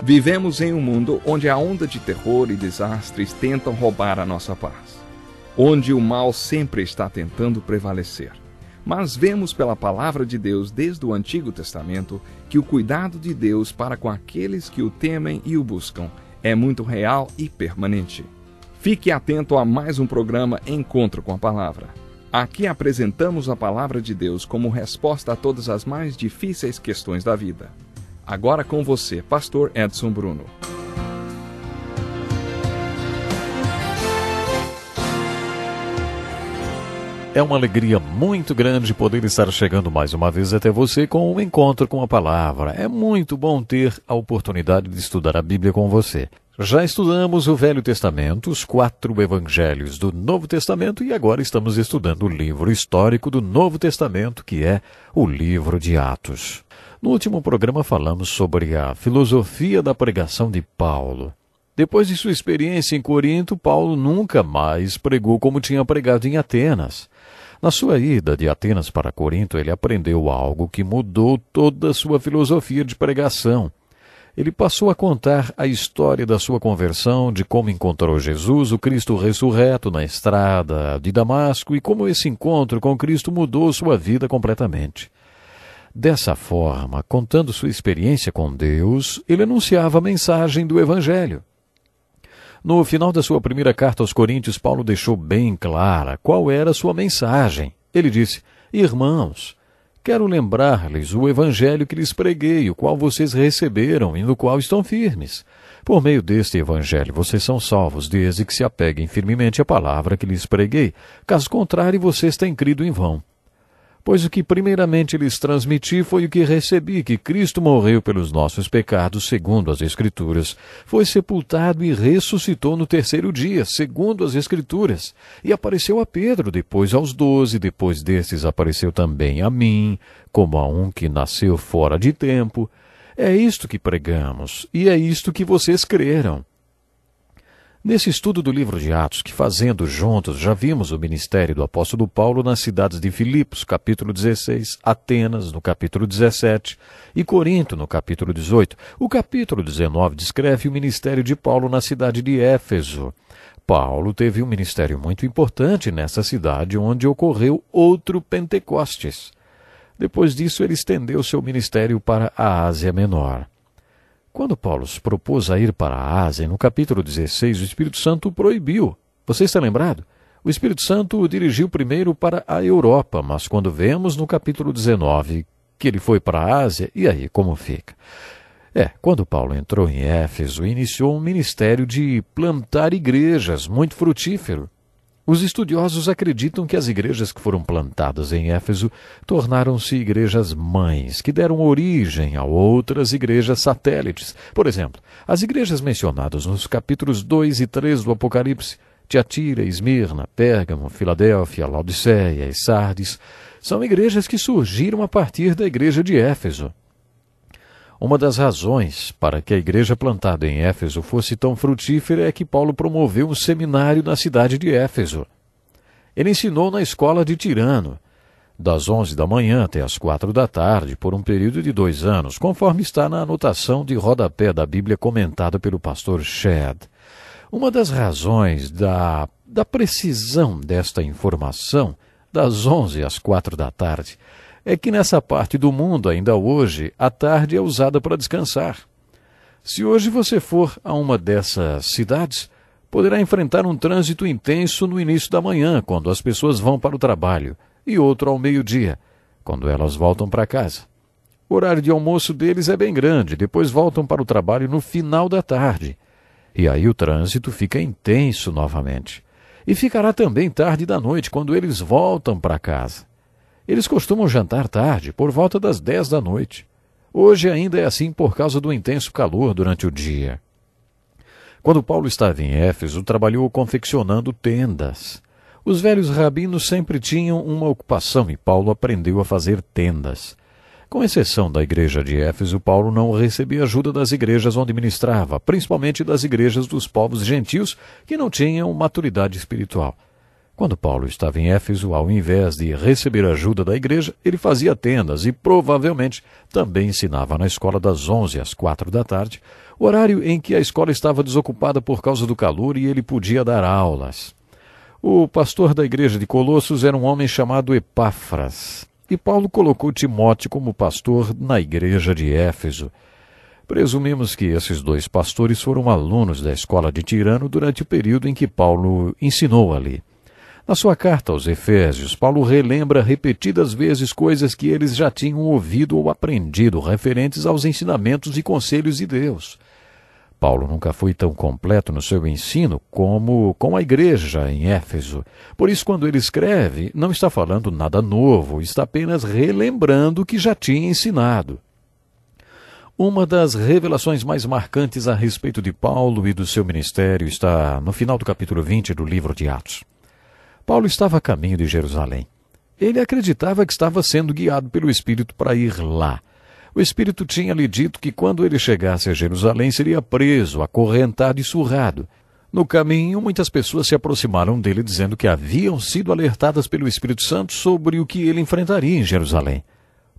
Vivemos em um mundo onde a onda de terror e desastres tentam roubar a nossa paz, onde o mal sempre está tentando prevalecer. Mas vemos pela palavra de Deus desde o Antigo Testamento que o cuidado de Deus para com aqueles que o temem e o buscam é muito real e permanente. Fique atento a mais um programa Encontro com a Palavra. Aqui apresentamos a palavra de Deus como resposta a todas as mais difíceis questões da vida. Agora com você, Pastor Edson Bruno. É uma alegria muito grande poder estar chegando mais uma vez até você com um encontro com a palavra. É muito bom ter a oportunidade de estudar a Bíblia com você. Já estudamos o Velho Testamento, os 4 evangelhos do Novo Testamento e agora estamos estudando o livro histórico do Novo Testamento, que é o livro de Atos. No último programa falamos sobre a filosofia da pregação de Paulo. Depois de sua experiência em Corinto, Paulo nunca mais pregou como tinha pregado em Atenas. Na sua ida de Atenas para Corinto, ele aprendeu algo que mudou toda a sua filosofia de pregação. Ele passou a contar a história da sua conversão, de como encontrou Jesus, o Cristo ressurreto, na estrada de Damasco e como esse encontro com Cristo mudou sua vida completamente. Dessa forma, contando sua experiência com Deus, ele anunciava a mensagem do Evangelho. No final da sua primeira carta aos Coríntios, Paulo deixou bem clara qual era a sua mensagem. Ele disse: Irmãos, quero lembrar-lhes o Evangelho que lhes preguei, o qual vocês receberam e no qual estão firmes. Por meio deste Evangelho vocês são salvos, desde que se apeguem firmemente à palavra que lhes preguei. Caso contrário, vocês têm crido em vão. Pois o que primeiramente lhes transmiti foi o que recebi, que Cristo morreu pelos nossos pecados, segundo as Escrituras, foi sepultado e ressuscitou no 3º dia, segundo as Escrituras, e apareceu a Pedro, depois aos 12, depois destes apareceu também a mim, como a um que nasceu fora de tempo. É isto que pregamos, e é isto que vocês creram. Nesse estudo do livro de Atos, que fazendo juntos já vimos o ministério do apóstolo Paulo nas cidades de Filipos, capítulo 16, Atenas, no capítulo 17, e Corinto, no capítulo 18. O capítulo 19 descreve o ministério de Paulo na cidade de Éfeso. Paulo teve um ministério muito importante nessa cidade, onde ocorreu outro Pentecostes. Depois disso, ele estendeu seu ministério para a Ásia Menor. Quando Paulo se propôs a ir para a Ásia, no capítulo 16, o Espírito Santo o proibiu. Você está lembrado? O Espírito Santo o dirigiu primeiro para a Europa, mas quando vemos no capítulo 19 que ele foi para a Ásia, e aí como fica? Quando Paulo entrou em Éfeso, iniciou um ministério de plantar igrejas muito frutífero. Os estudiosos acreditam que as igrejas que foram plantadas em Éfeso tornaram-se igrejas mães, que deram origem a outras igrejas satélites. Por exemplo, as igrejas mencionadas nos capítulos 2 e 3 do Apocalipse, Tiatira, Esmirna, Pérgamo, Filadélfia, Laodiceia e Sardes, são igrejas que surgiram a partir da igreja de Éfeso. Uma das razões para que a igreja plantada em Éfeso fosse tão frutífera é que Paulo promoveu um seminário na cidade de Éfeso. Ele ensinou na escola de Tirano, das 11 da manhã até as 4 da tarde, por um período de 2 anos, conforme está na anotação de rodapé da Bíblia comentada pelo pastor Shedd. Uma das razões da precisão desta informação, das 11 às 4 da tarde, é que nessa parte do mundo, ainda hoje, a tarde é usada para descansar. Se hoje você for a uma dessas cidades, poderá enfrentar um trânsito intenso no início da manhã, quando as pessoas vão para o trabalho, e outro ao meio-dia, quando elas voltam para casa. O horário de almoço deles é bem grande, depois voltam para o trabalho no final da tarde. E aí o trânsito fica intenso novamente. E ficará também tarde da noite, quando eles voltam para casa. Eles costumam jantar tarde, por volta das 10 da noite. Hoje ainda é assim por causa do intenso calor durante o dia. Quando Paulo estava em Éfeso, trabalhou confeccionando tendas. Os velhos rabinos sempre tinham uma ocupação e Paulo aprendeu a fazer tendas. Com exceção da igreja de Éfeso, Paulo não recebia ajuda das igrejas onde ministrava, principalmente das igrejas dos povos gentios que não tinham maturidade espiritual. Quando Paulo estava em Éfeso, ao invés de receber ajuda da igreja, ele fazia tendas e provavelmente também ensinava na escola das 11 às 4 da tarde, horário em que a escola estava desocupada por causa do calor e ele podia dar aulas. O pastor da igreja de Colossos era um homem chamado Epáfras, e Paulo colocou Timóteo como pastor na igreja de Éfeso. Presumimos que esses dois pastores foram alunos da escola de Tirano durante o período em que Paulo ensinou ali. Na sua carta aos Efésios, Paulo relembra repetidas vezes coisas que eles já tinham ouvido ou aprendido referentes aos ensinamentos e conselhos de Deus. Paulo nunca foi tão completo no seu ensino como com a igreja em Éfeso. Por isso, quando ele escreve, não está falando nada novo, está apenas relembrando o que já tinha ensinado. Uma das revelações mais marcantes a respeito de Paulo e do seu ministério está no final do capítulo 20 do livro de Atos. Paulo estava a caminho de Jerusalém. Ele acreditava que estava sendo guiado pelo Espírito para ir lá. O Espírito tinha lhe dito que quando ele chegasse a Jerusalém seria preso, acorrentado e surrado. No caminho, muitas pessoas se aproximaram dele dizendo que haviam sido alertadas pelo Espírito Santo sobre o que ele enfrentaria em Jerusalém.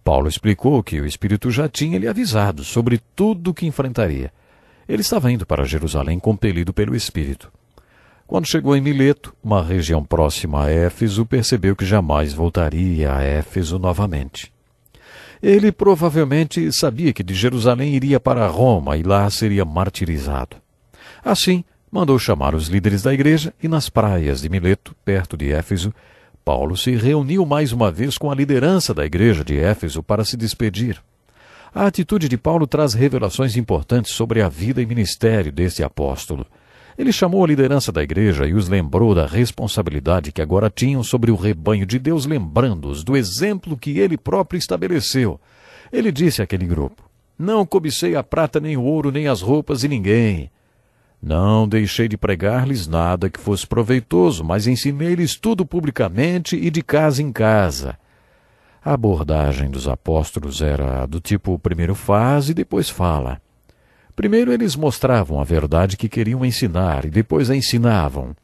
Paulo explicou que o Espírito já tinha lhe avisado sobre tudo o que enfrentaria. Ele estava indo para Jerusalém compelido pelo Espírito. Quando chegou em Mileto, uma região próxima a Éfeso, percebeu que jamais voltaria a Éfeso novamente. Ele provavelmente sabia que de Jerusalém iria para Roma e lá seria martirizado. Assim, mandou chamar os líderes da igreja e nas praias de Mileto, perto de Éfeso, Paulo se reuniu mais uma vez com a liderança da igreja de Éfeso para se despedir. A atitude de Paulo traz revelações importantes sobre a vida e ministério deste apóstolo. Ele chamou a liderança da igreja e os lembrou da responsabilidade que agora tinham sobre o rebanho de Deus, lembrando-os do exemplo que ele próprio estabeleceu. Ele disse àquele grupo: "Não cobicei a prata, nem o ouro, nem as roupas de ninguém. Não deixei de pregar-lhes nada que fosse proveitoso, mas ensinei-lhes tudo publicamente e de casa em casa." A abordagem dos apóstolos era do tipo: primeiro faz e depois fala. Primeiro eles mostravam a verdade que queriam ensinar e depois a ensinavam.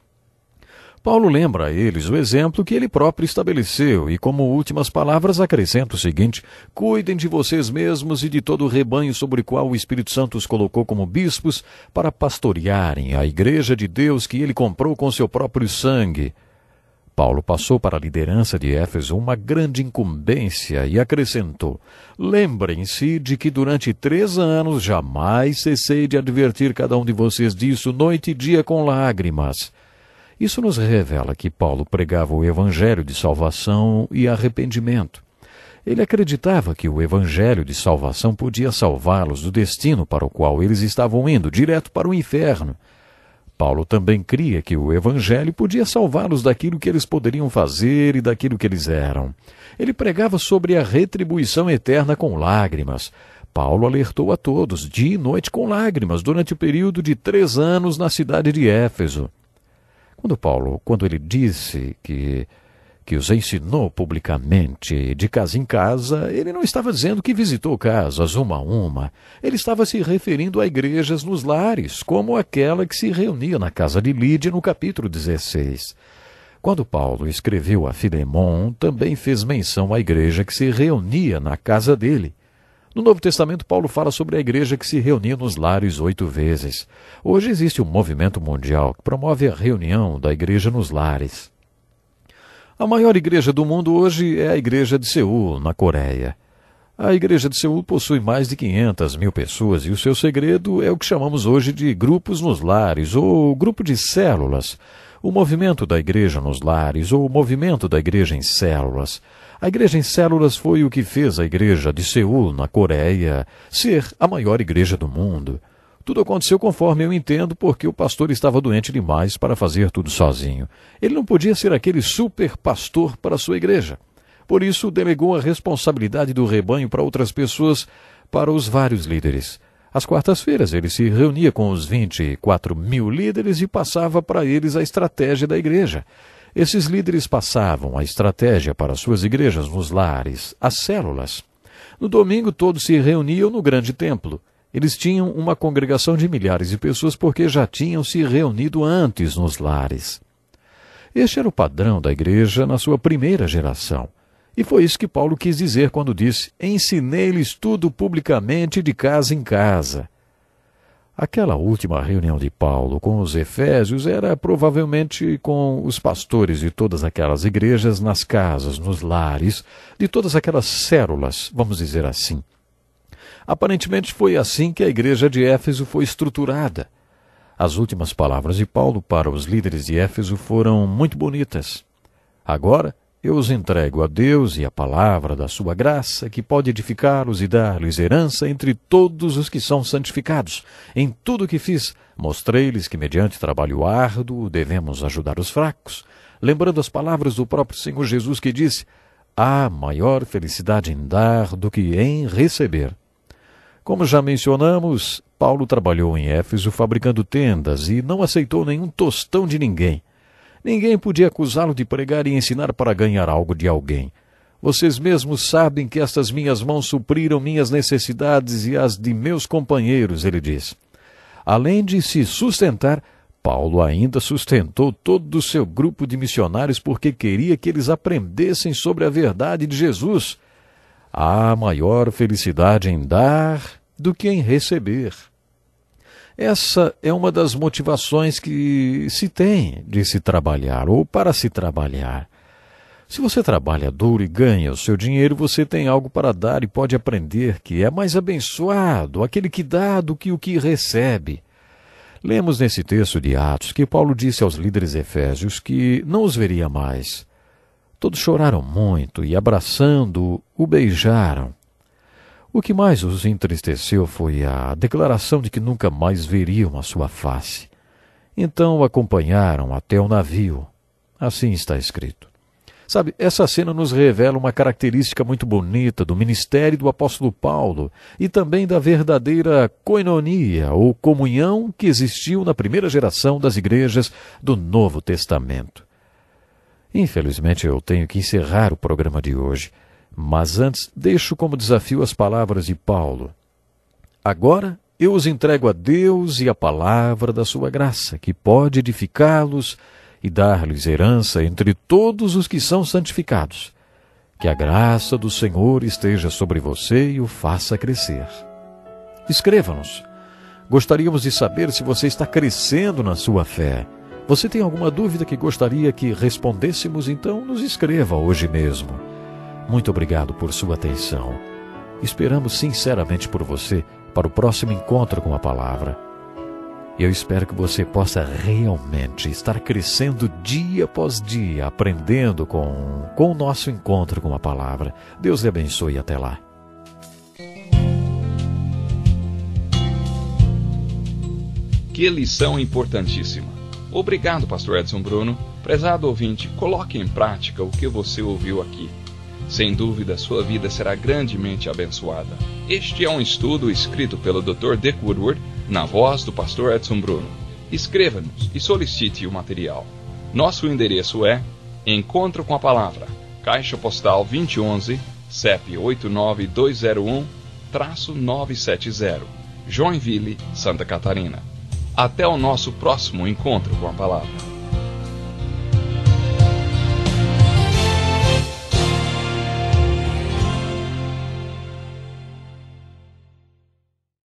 Paulo lembra a eles o exemplo que ele próprio estabeleceu e, como últimas palavras, acrescenta o seguinte: "Cuidem de vocês mesmos e de todo o rebanho sobre o qual o Espírito Santo os colocou como bispos para pastorearem a igreja de Deus que ele comprou com seu próprio sangue." Paulo passou para a liderança de Éfeso uma grande incumbência e acrescentou: "Lembrem-se de que durante 3 anos jamais cessei de advertir cada um de vocês disso noite e dia com lágrimas." Isso nos revela que Paulo pregava o evangelho de salvação e arrependimento. Ele acreditava que o evangelho de salvação podia salvá-los do destino para o qual eles estavam indo, direto para o inferno. Paulo também cria que o evangelho podia salvá-los daquilo que eles poderiam fazer e daquilo que eles eram. Ele pregava sobre a retribuição eterna com lágrimas. Paulo alertou a todos, dia e noite com lágrimas, durante o período de 3 anos na cidade de Éfeso. Quando ele disse que os ensinou publicamente, de casa em casa, ele não estava dizendo que visitou casas uma a uma. Ele estava se referindo a igrejas nos lares, como aquela que se reunia na casa de Lídia no capítulo 16. Quando Paulo escreveu a Filemon, também fez menção à igreja que se reunia na casa dele. No Novo Testamento, Paulo fala sobre a igreja que se reunia nos lares 8 vezes. Hoje existe um movimento mundial que promove a reunião da igreja nos lares. A maior igreja do mundo hoje é a igreja de Seul, na Coreia. A igreja de Seul possui mais de 500 mil pessoas e o seu segredo é o que chamamos hoje de grupos nos lares ou grupo de células. O movimento da igreja nos lares ou o movimento da igreja em células. A igreja em células foi o que fez a igreja de Seul, na Coreia, ser a maior igreja do mundo. Tudo aconteceu conforme eu entendo, porque o pastor estava doente demais para fazer tudo sozinho. Ele não podia ser aquele super pastor para a sua igreja. Por isso, delegou a responsabilidade do rebanho para outras pessoas, para os vários líderes. Às quartas-feiras, ele se reunia com os 24 mil líderes e passava para eles a estratégia da igreja. Esses líderes passavam a estratégia para suas igrejas nos lares, as células. No domingo, todos se reuniam no grande templo. Eles tinham uma congregação de milhares de pessoas porque já tinham se reunido antes nos lares. Este era o padrão da igreja na sua primeira geração. E foi isso que Paulo quis dizer quando disse: "Ensinei-lhes tudo publicamente de casa em casa." Aquela última reunião de Paulo com os Efésios era provavelmente com os pastores de todas aquelas igrejas nas casas, nos lares, de todas aquelas células, vamos dizer assim. Aparentemente foi assim que a igreja de Éfeso foi estruturada. As últimas palavras de Paulo para os líderes de Éfeso foram muito bonitas. Agora eu os entrego a Deus e a palavra da sua graça, que pode edificá-los e dar-lhes herança entre todos os que são santificados. Em tudo o que fiz, mostrei-lhes que, mediante trabalho árduo, devemos ajudar os fracos, lembrando as palavras do próprio Senhor Jesus que disse: há maior felicidade em dar do que em receber. Como já mencionamos, Paulo trabalhou em Éfeso fabricando tendas e não aceitou nenhum tostão de ninguém. Ninguém podia acusá-lo de pregar e ensinar para ganhar algo de alguém. Vocês mesmos sabem que estas minhas mãos supriram minhas necessidades e as de meus companheiros, ele diz. Além de se sustentar, Paulo ainda sustentou todo o seu grupo de missionários porque queria que eles aprendessem sobre a verdade de Jesus. Há maior felicidade em dar do que em receber. Essa é uma das motivações que se tem de se trabalhar ou para se trabalhar. Se você trabalha duro e ganha o seu dinheiro, você tem algo para dar e pode aprender que é mais abençoado aquele que dá do que o que recebe. Lemos nesse texto de Atos que Paulo disse aos líderes efésios que não os veria mais. Todos choraram muito e, abraçando-o, o beijaram. O que mais os entristeceu foi a declaração de que nunca mais veriam a sua face. Então o acompanharam até o navio. Assim está escrito. Sabe, essa cena nos revela uma característica muito bonita do ministério do apóstolo Paulo e também da verdadeira koinonia, ou comunhão, que existiu na primeira geração das igrejas do Novo Testamento. Infelizmente eu tenho que encerrar o programa de hoje. Mas antes, deixo como desafio as palavras de Paulo. Agora eu os entrego a Deus e a palavra da sua graça, que pode edificá-los e dar-lhes herança entre todos os que são santificados. Que a graça do Senhor esteja sobre você e o faça crescer. Escreva-nos. Gostaríamos de saber se você está crescendo na sua fé. Você tem alguma dúvida que gostaria que respondêssemos? Então nos escreva hoje mesmo. Muito obrigado por sua atenção. Esperamos sinceramente por você para o próximo encontro com a palavra. Eu espero que você possa realmente estar crescendo dia após dia, aprendendo com o nosso encontro com a palavra. Deus lhe abençoe e até lá. Que lição importantíssima. Obrigado, pastor Edson Bruno. Prezado ouvinte, coloque em prática o que você ouviu aqui. Sem dúvida, sua vida será grandemente abençoada. Este é um estudo escrito pelo Dr. Dick Woodward, na voz do pastor Edson Bruno. Escreva-nos e solicite o material. Nosso endereço é Encontro com a Palavra, Caixa Postal 2011, CEP 89201-970, Joinville, Santa Catarina. Até o nosso próximo Encontro com a Palavra.